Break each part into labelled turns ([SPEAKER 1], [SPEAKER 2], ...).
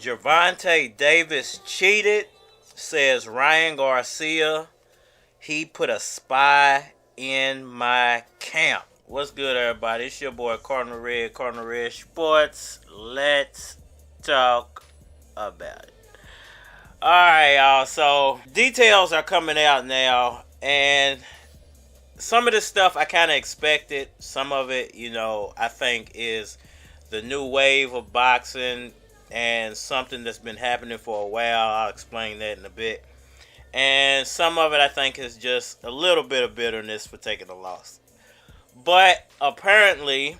[SPEAKER 1] Gervonta Davis cheated, says Ryan Garcia. He put a spy in my camp. What's good, everybody? It's your boy Cardinal Red Sports. Let's talk about it. Alright, y'all. So, details are coming out now, and some of this stuff I kind of expected. Some of it, I think is the new wave of boxing and something that's been happening for a while. I'll explain that in a bit. And some of it I think is just a little bit of bitterness for taking a loss. But apparently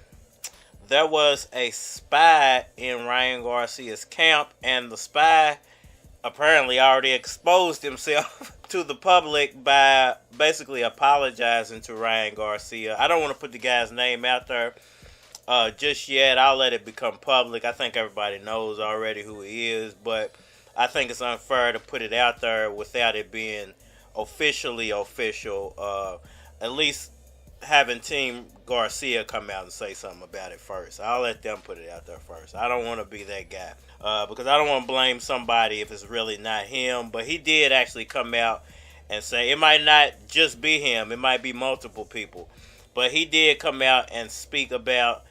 [SPEAKER 1] there was a spy in Ryan Garcia's camp, and the spy apparently already exposed himself to the public by basically apologizing to Ryan Garcia. I don't want to put the guy's name out there just yet. I'll let it become public. I think everybody knows already who he is, but I think it's unfair to put it out there without it being officially official. At least having Team Garcia come out and say something about it first. I'll let them put it out there first. I don't want to be that guy because I don't want to blame somebody if it's really not him. But he did actually come out and say it might not just be him. It might be multiple people. But he did come out and speak about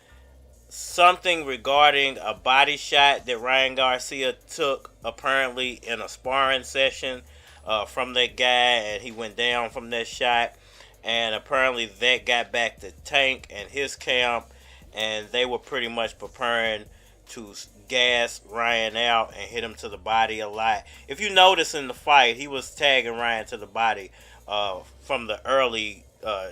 [SPEAKER 1] something regarding a body shot that Ryan Garcia took apparently in a sparring session from that guy, and he went down from that shot, and apparently that got back to Tank and his camp, and they were pretty much preparing to gas Ryan out and hit him to the body a lot. If you notice in the fight, he was tagging Ryan to the body from the early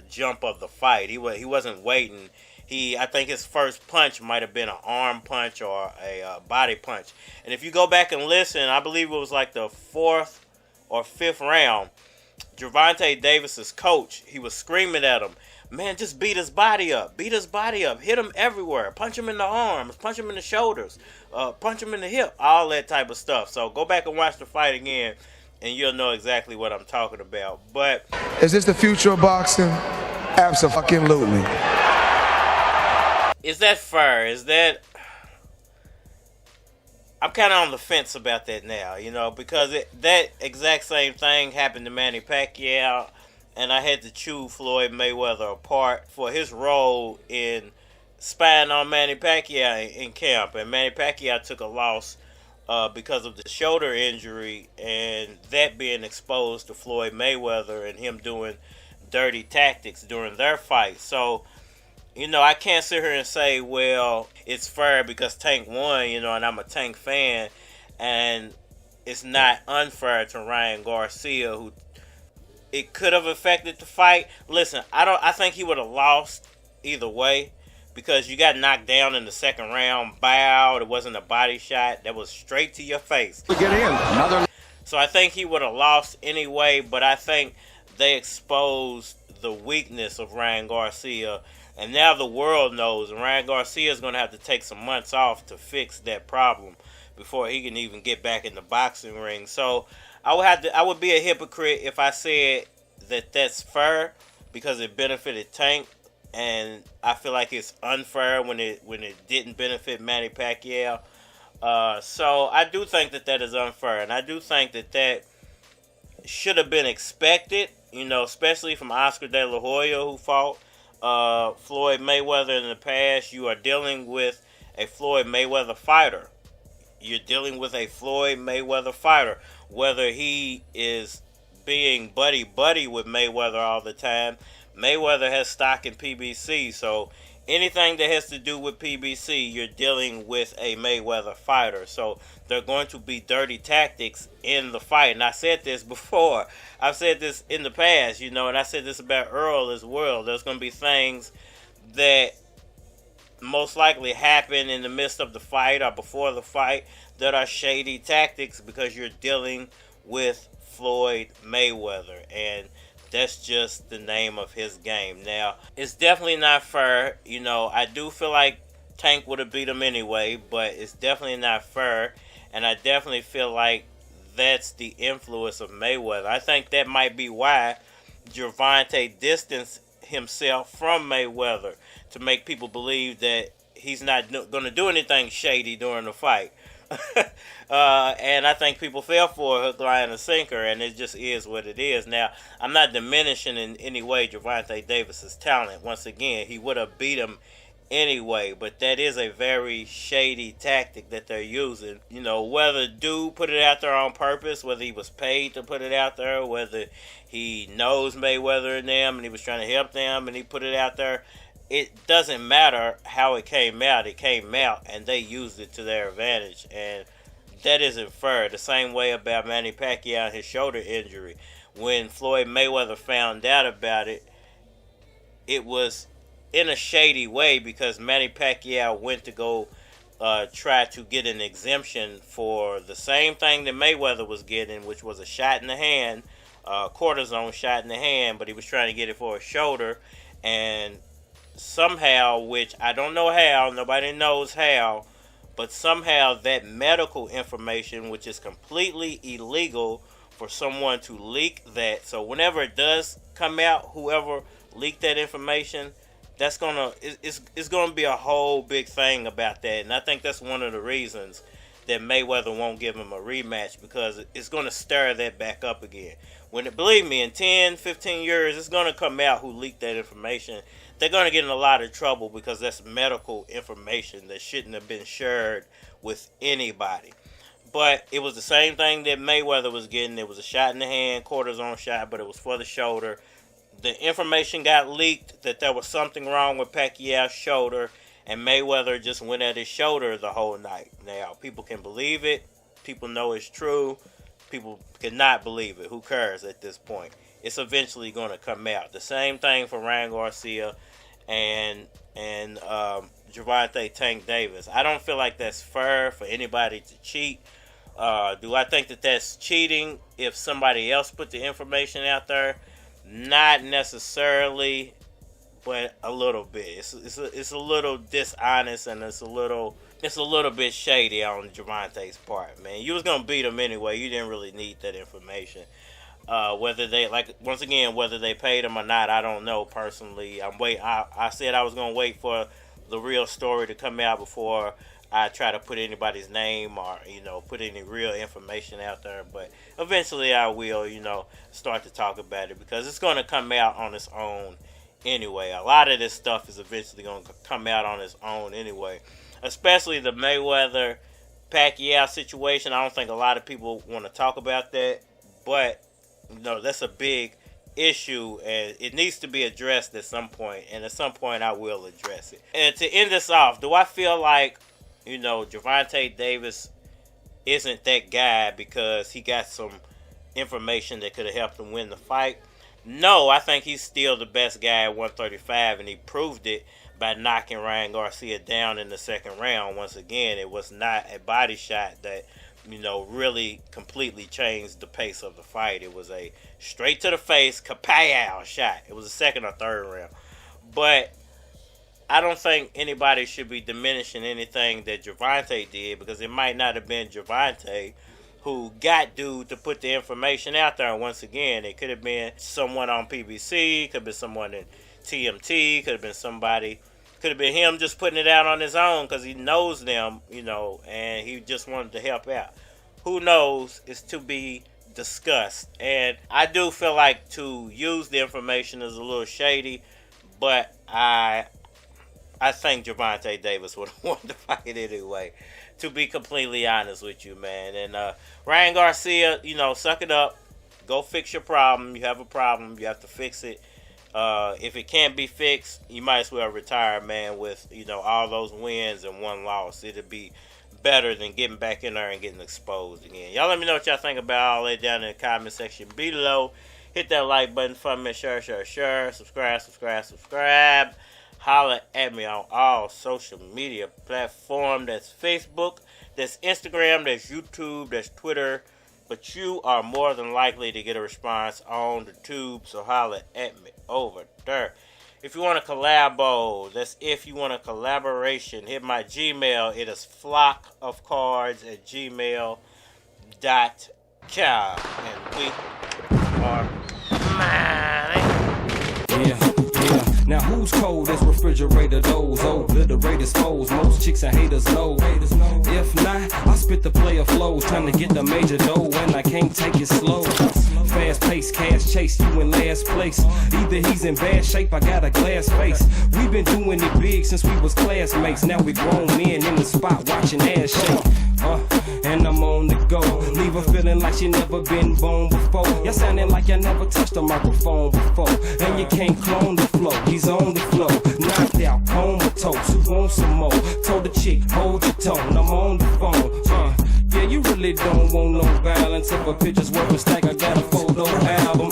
[SPEAKER 1] jump of the fight. He wasn't waiting. I think his first punch might have been an arm punch or a body punch. And if you go back and listen, I believe it was like the 4th or 5th round, Gervonta Davis's coach, he was screaming at him, man, just beat his body up. Beat his body up. Hit him everywhere. Punch him in the arms. Punch him in the shoulders. Punch him in the hip. All that type of stuff. So go back and watch the fight again, and you'll know exactly what I'm talking about. But
[SPEAKER 2] is this the future of boxing? Absolutely.
[SPEAKER 1] Is that fair? I'm kind of on the fence about that now, because that exact same thing happened to Manny Pacquiao, and I had to chew Floyd Mayweather apart for his role in spying on Manny Pacquiao in camp. And Manny Pacquiao took a loss because of the shoulder injury, and that being exposed to Floyd Mayweather and him doing dirty tactics during their fight. So, I can't sit here and say, well, it's fair because Tank won, and I'm a Tank fan, and it's not unfair to Ryan Garcia, who it could have affected the fight. Listen, I think he would have lost either way because you got knocked down in the second round, bowed. It wasn't a body shot. That was straight to your face. So I think he would have lost anyway, but I think they exposed the weakness of Ryan Garcia. And now the world knows, and Ryan Garcia is going to have to take some months off to fix that problem before he can even get back in the boxing ring. So I would be a hypocrite if I said that that's fair because it benefited Tank, and I feel like it's unfair when it didn't benefit Manny Pacquiao. So I do think that is unfair, and I do think that should have been expected, especially from Oscar De La Hoya, who fought Floyd Mayweather in the past. You are dealing with a Floyd Mayweather fighter. You're dealing with a Floyd Mayweather fighter. Whether he is being buddy with Mayweather all the time, Mayweather has stock in PBC. So anything that has to do with PBC, you're dealing with a Mayweather fighter. So there are going to be dirty tactics in the fight. And I said this before. I've said this in the past, and I said this about Earl as well. There's going to be things that most likely happen in the midst of the fight or before the fight that are shady tactics because you're dealing with Floyd Mayweather. And that's just the name of his game. Now, it's definitely not fair. I do feel like Tank would have beat him anyway, but it's definitely not fair. And I definitely feel like that's the influence of Mayweather. I think that might be why Gervonta distanced himself from Mayweather, to make people believe that he's not going to do anything shady during the fight. And I think people fell for a hook, line, and sinker, and it just is what it is. Now, I'm not diminishing in any way Gervonta Davis's talent. Once again, he would have beat him anyway, but that is a very shady tactic that they're using. You know, whether dude put it out there on purpose, whether he was paid to put it out there, whether he knows Mayweather and them and he was trying to help them and he put it out there, it doesn't matter how it came out. It came out and they used it to their advantage, and that isn't fair. The same way about Manny Pacquiao and his shoulder injury. When Floyd Mayweather found out about it, it was in a shady way, because Manny Pacquiao went to go try to get an exemption for the same thing that Mayweather was getting, which was a shot in the hand, cortisone shot in the hand, but he was trying to get it for his shoulder, and somehow, which I don't know how, nobody knows how, but somehow that medical information, which is completely illegal for someone to leak that, so whenever it does come out, whoever leaked that information, that's it's gonna be a whole big thing about that. And I think that's one of the reasons that Mayweather won't give him a rematch, because it's gonna stir that back up again. Believe me, in 10, 15 years, it's gonna come out who leaked that information. They're gonna get in a lot of trouble, because that's medical information that shouldn't have been shared with anybody. But it was the same thing that Mayweather was getting. It was a shot in the hand, cortisone shot, but it was for the shoulder. The information got leaked that there was something wrong with Pacquiao's shoulder, and Mayweather just went at his shoulder the whole night. Now, people can believe it. People know it's true. People cannot believe it. Who cares at this point? It's eventually going to come out. The same thing for Ryan Garcia and Gervonta Tank Davis. I don't feel like that's fair for anybody to cheat. Do I think that that's cheating if somebody else put the information out there? Not necessarily, but a little bit. It's a little dishonest, and it's a little bit shady on Gervonta's part, man. You was gonna beat him anyway. You didn't really need that information. Whether they whether they paid him or not, I don't know personally. I said I was gonna wait for the real story to come out before I try to put anybody's name or, put any real information out there. But eventually I will, start to talk about it, because it's going to come out on its own anyway. A lot of this stuff is eventually going to come out on its own anyway. Especially the Mayweather-Pacquiao situation. I don't think a lot of people want to talk about that. But, that's a big issue, and it needs to be addressed at some point. And at some point I will address it. And to end this off, do I feel like Gervonta Davis isn't that guy because he got some information that could have helped him win the fight? No, I think he's still the best guy at 135, and he proved it by knocking Ryan Garcia down in the second round. Once again, it was not a body shot that, really completely changed the pace of the fight. It was a straight to the face, kapow shot. It was the second or third round. But I don't think anybody should be diminishing anything that Gervonta did, because it might not have been Gervonta who got dude to put the information out there. And once again, it could have been someone on PBC, could have been someone in TMT, could have been somebody, could have been him just putting it out on his own because he knows them, and he just wanted to help out. Who knows? It's to be discussed. And I do feel like to use the information is a little shady, but I think Gervonta Davis would have won the fight anyway, to be completely honest with you, man. And Ryan Garcia, suck it up. Go fix your problem. You have a problem. You have to fix it. If it can't be fixed, you might as well retire, man, with, all those wins and one loss. It'll be better than getting back in there and getting exposed again. Y'all let me know what y'all think about all that down in the comment section below. Hit that like button for me. Share. Subscribe. Holler at me on all social media platforms. That's Facebook, that's Instagram, that's YouTube, that's Twitter. But you are more than likely to get a response on the tube, so holler at me over there. If you want to collabo, that's if you want a collaboration, hit my Gmail. It is flockofcards@gmail.com. Cow, and we are mighty.
[SPEAKER 3] Yeah. Now who's cold as refrigerator doors? Obliterated foes, most chicks and haters know. If not, I spit the player flows, trying to get the major dough, and I can't take it slow. Fast paced, cash chase, you in last place. Either he's in bad shape, I got a glass face. We've been doing it big since we was classmates. Now we grown men in the spot watching ass shake. And I'm on the go. Leave her feeling like she never been born before. Y'all sounding like y'all never touched a microphone before. And you can't clone the flow, he's on the flow. Knocked out, comatose, who wants some more? Told the chick, hold your tone, I'm on the phone. Yeah, you really don't want no violence. If a picture's worth a stack, I got a photo album.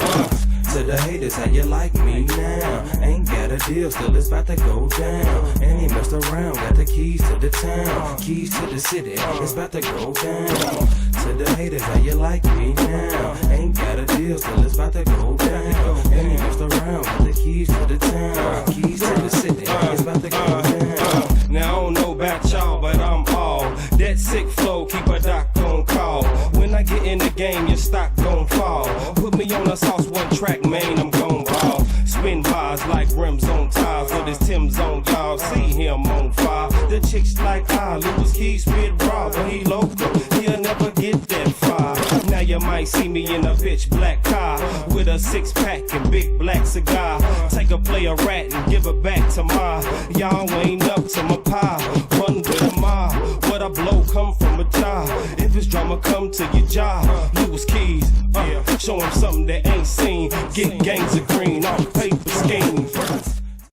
[SPEAKER 3] To the haters, how you like me now? Ain't got a deal, still it's about to go down. And he messed around, got the keys to the town, keys to the city, it's about to go down. To the haters, how you like me now? Ain't got a deal, still it's about to go down. And he messed around, got the keys to the town, keys to the city, it's about to go down. Now I don't know about y'all, but I'm all that sick flow, keep a doc on call. When I get in the game, your stock gon' fall. Put me on a sauce, one track, man, I'm gon' ball. Spin bars like rims on tires, with his Tim's on, y'all see him on fire. The chicks like Lewis Key spit raw, but he local, he'll never get that far. Now you might see me in a pitch black car with a 6-pack and big black cigar. Take a play of rat and give it back to ma. Y'all ain't up to my pie. Run with a ma. What a blow come from a jar. If it's drama, come to your jaw. Lewis Keys, show him something they ain't seen. Get gangs of green off